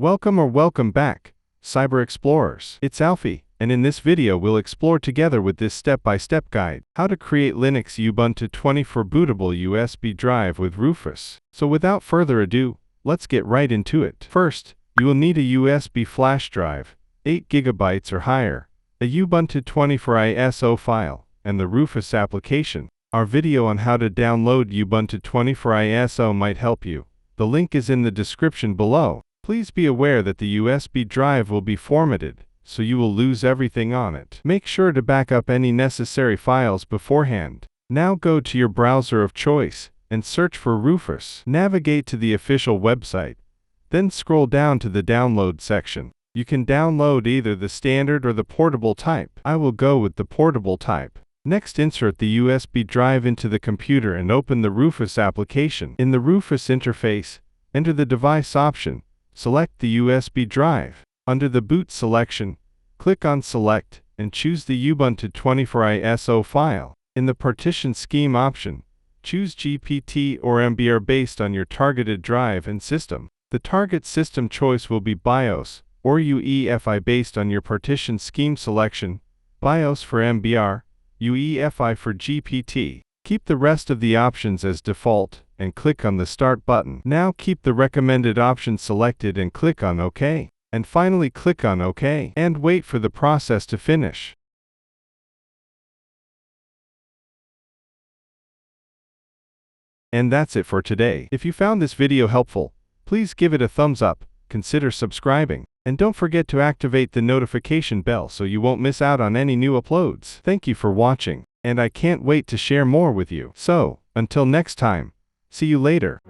Welcome back, Cyber Explorers. It's Alfie, and in this video we'll explore together with this step-by-step guide, how to create Linux Ubuntu 24 bootable USB drive with Rufus. So without further ado, let's get right into it. First, you will need a USB flash drive, 8 GB or higher, a Ubuntu 24 ISO file, and the Rufus application. Our video on how to download Ubuntu 24 ISO might help you. The link is in the description below. Please be aware that the USB drive will be formatted, so you will lose everything on it. Make sure to back up any necessary files beforehand. Now go to your browser of choice and search for Rufus. Navigate to the official website, then scroll down to the download section. You can download either the standard or the portable type. I will go with the portable type. Next, insert the USB drive into the computer and open the Rufus application. In the Rufus interface, enter the device option. Select the USB drive. Under the boot selection, click on Select and choose the Ubuntu 24 ISO file. In the partition scheme option, choose GPT or MBR based on your targeted drive and system. The target system choice will be BIOS or UEFI based on your partition scheme selection, BIOS for MBR, UEFI for GPT. Keep the rest of the options as default and click on the Start button. Now keep the recommended option selected and click on OK. And finally click on OK and wait for the process to finish. And that's it for today. If you found this video helpful, please give it a thumbs up, consider subscribing, and don't forget to activate the notification bell so you won't miss out on any new uploads. Thank you for watching, and I can't wait to share more with you. So, until next time, see you later.